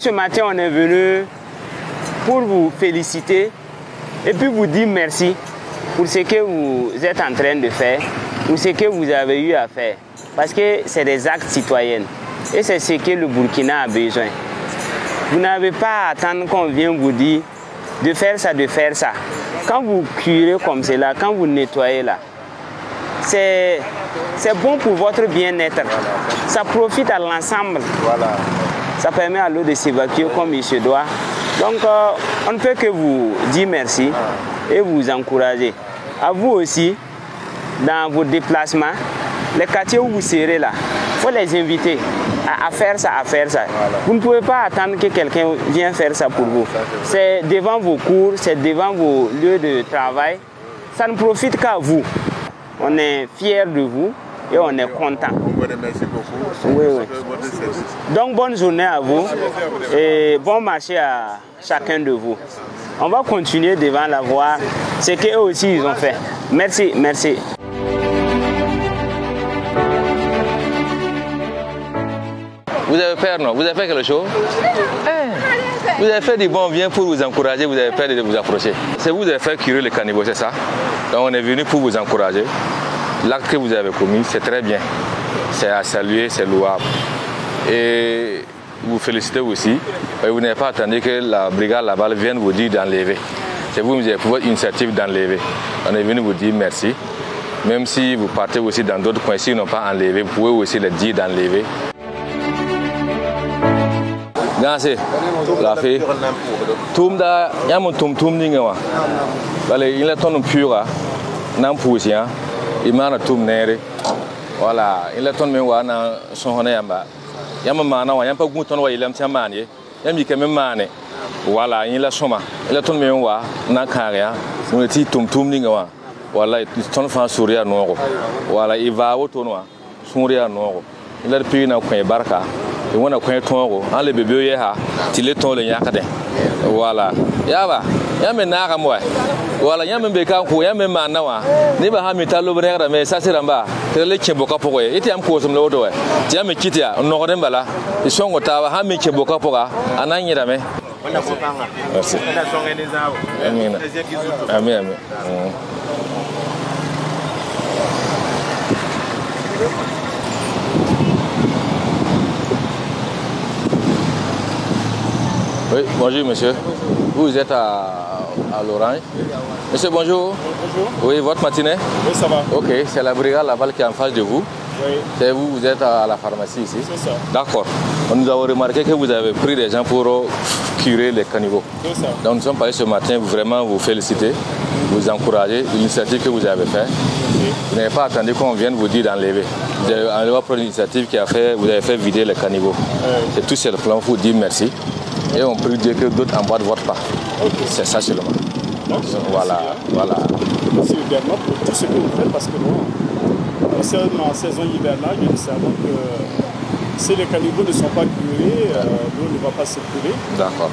Ce matin, on est venu pour vous féliciter et puis vous dire merci pour ce que vous êtes en train de faire, pour ce que vous avez eu à faire. Parce que c'est des actes citoyens et c'est ce que le Burkina a besoin. Vous n'avez pas à attendre qu'on vienne vous dire de faire ça, de faire ça. Quand vous curez comme cela, quand vous nettoyez là, c'est bon pour votre bien-être. Ça profite à l'ensemble. Voilà. Ça permet à l'eau de s'évacuer comme il se doit. Donc, on ne peut que vous dire merci et vous encourager. À vous aussi, dans vos déplacements, les quartiers où vous serez là, il faut les inviter à faire ça, à faire ça. Voilà. Vous ne pouvez pas attendre que quelqu'un vienne faire ça pour vous. C'est devant vos cours, c'est devant vos lieux de travail. Ça ne profite qu'à vous. On est fiers de vous et on est content. Merci beaucoup. Oui, oui. Donc bonne journée à vous et bon marché à chacun de vous. On va continuer devant la voir ce qu'eux aussi ils ont fait. Merci, merci. Vous avez peur, non? Vous avez fait quelque chose? Vous avez fait du bon bien pour vous encourager, vous avez peur de vous approcher. C'est vous qui avez fait curer les caniveaux, c'est ça? Donc on est venu pour vous encourager. L'acte que vous avez commis, c'est très bien. C'est à saluer, c'est louable. Et vous félicitez aussi. Vous n'avez pas attendu que la brigade Laval vienne vous dire d'enlever. C'est vous qui avez pour votre initiative d'enlever. On est venu vous dire merci. Même si vous partez aussi dans d'autres coins, s'ils n'ont pas enlevé, vous pouvez aussi leur dire d'enlever. Merci. La fille. Tumda, yamon tum ningawa. Allez, il est ton pur. N'en pousse rien. Il m'a tout néré. Voilà, il est ton mémoire dans son honneur. Yamana, il n'y a pas de ton il aime sa manier. Il y a même mané. Voilà, il a soma. Il est ton mémoire, n'a carrière. On est tum ningawa. Voilà, il ton fan sourire noir. Voilà, il va au tournoi. Sourire noir. Il a pu n'a qu'un barca. Et on a qu'un tour. En les bébés, il est ton le yakade. Voilà. Yaba. Yame nara moi. Voilà, yame beka ko yame manawa. Ni ba ha mitalo brera mais ça c'est là-bas. Tele kiboka pour eux. Et am ko som lo do. Ti am kitia no ko dembala. Ils sont au tawa ha mi kiboka pour ananyi dame. Merci. Amen. Amen. Oui, bonjour monsieur. Vous êtes à l'Orange. Monsieur, bonjour. Bonjour. Oui, votre matinée? Oui, ça va. Ok, c'est la brigade Laval qui est en face de vous. Oui. C'est vous êtes à la pharmacie ici? C'est ça. D'accord. Nous avons remarqué que vous avez pris des gens pour curer les caniveaux. C'est ça. Donc nous sommes passés ce matin pour vraiment vous féliciter, vous encourager l'initiative que vous avez faite. Oui. Vous n'avez pas attendu qu'on vienne vous dire d'enlever. Vous avez enlevé pour l'initiative qui a fait, vous avez fait vider les caniveaux. Oui. C'est tout simplement pour vous dire merci. Et on peut dire que d'autres emboîtent votre pas. Okay. C'est ça seulement. Voilà, voilà. Merci également pour tout ce que vous faites parce que nous sommes en saison hivernale et nous savons que si les caniveaux ne sont pas curés, l'eau ne va pas circuler. D'accord.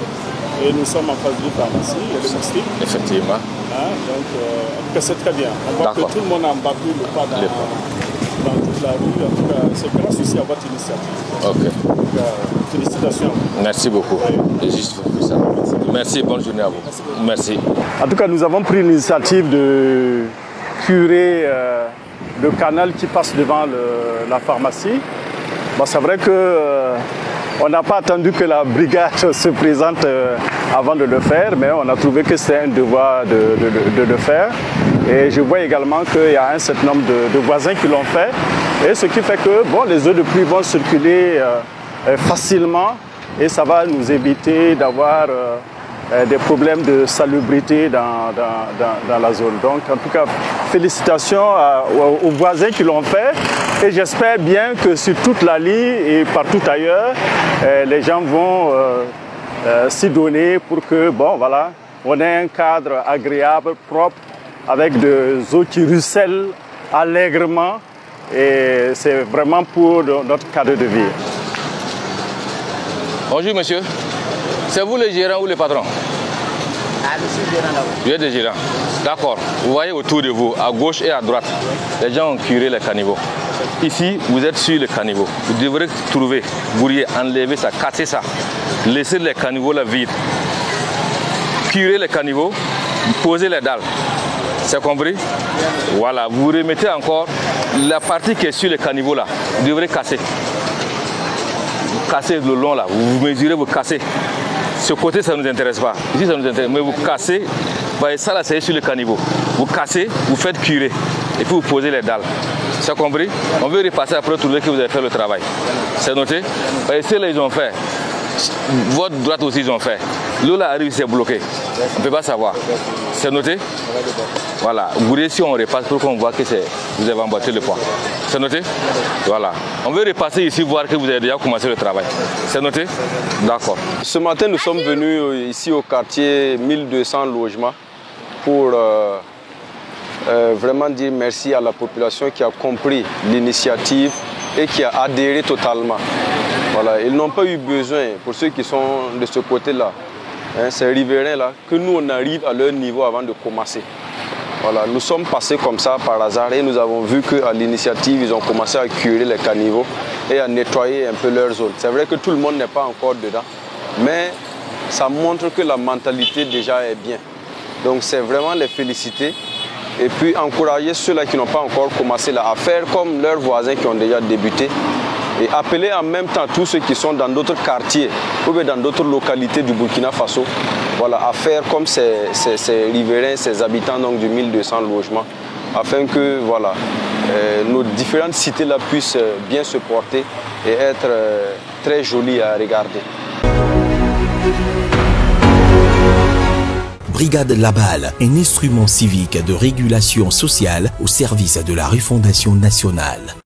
Et nous sommes en phase de pharmacie, il y a le moustique. Effectivement. Donc, en tout cas, c'est très bien. On voit que tout le monde a embarqué le pas dans toute la rue. En tout cas, c'est grâce aussi à votre initiative. Ok. Donc, félicitations. Merci beaucoup. Oui. Juste pour ça. Merci, bonne journée à vous. Merci. En tout cas, nous avons pris l'initiative de curer le canal qui passe devant la pharmacie. Bon, c'est vrai que on n'a pas attendu que la brigade se présente avant de le faire, mais on a trouvé que c'est un devoir de le faire. Et je vois également qu'il y a un certain nombre de voisins qui l'ont fait. Et ce qui fait que bon, les eaux de pluie vont circuler facilement et ça va nous éviter d'avoir des problèmes de salubrité dans la zone. Donc en tout cas, félicitations aux voisins qui l'ont fait et j'espère bien que sur toute la ligne et partout ailleurs, les gens vont s'y donner pour que, bon voilà, on ait un cadre agréable, propre, avec des eaux qui ruissellent allègrement et c'est vraiment pour notre cadre de vie. Bonjour monsieur, c'est vous le gérant ou le patron? Ah, je suis gérant là-bas. Vous êtes le gérant? D'accord. Vous voyez autour de vous, à gauche et à droite, les gens ont curé les caniveaux. ici, vous êtes sur le caniveau. Vous devrez trouver, vous pourriez enlever ça, casser ça, laisser les caniveaux là vides, curer les caniveaux, poser les dalles. C'est compris? Voilà, vous remettez encore la partie qui est sur le caniveau là. Vous devrez casser. Vous cassez le long là, vous mesurez, vous cassez. Ce côté, ça ne nous intéresse pas. Ici, ça nous intéresse. Mais vous cassez, voyez ça là, c'est sur le caniveau. Vous cassez, vous faites curer. Et puis vous posez les dalles. C'est compris? On veut repasser après trouver que vous avez fait le travail. C'est noté? Et ceux-là, ils ont fait. Votre droite aussi, ils ont fait. L'eau là arrive, c'est bloqué. On ne peut pas savoir. C'est noté? Voilà. Vous si on repasse pour qu'on voit que vous avez emboîté le poids. C'est noté? Voilà. On veut repasser ici, voir que vous avez déjà commencé le travail. C'est noté? D'accord. Ce matin, nous sommes venus ici au quartier 1200 logements pour vraiment dire merci à la population qui a compris l'initiative et qui a adhéré totalement. Voilà. Ils n'ont pas eu besoin, pour ceux qui sont de ce côté-là, hein, ces riverains-là, que nous on arrive à leur niveau avant de commencer. Voilà. Nous sommes passés comme ça par hasard et nous avons vu qu'à l'initiative, ils ont commencé à curer les caniveaux et à nettoyer un peu leur zone. C'est vrai que tout le monde n'est pas encore dedans, mais ça montre que la mentalité déjà est bien. Donc c'est vraiment les féliciter et puis encourager ceux-là qui n'ont pas encore commencé là à faire comme leurs voisins qui ont déjà débuté et appeler en même temps tous ceux qui sont dans d'autres quartiers ou dans d'autres localités du Burkina Faso, voilà, à faire comme ces riverains, ces habitants donc, du 1200 logements, afin que voilà, nos différentes cités-là puissent bien se porter et être très jolies à regarder. Brigade Labal, un instrument civique de régulation sociale au service de la refondation nationale.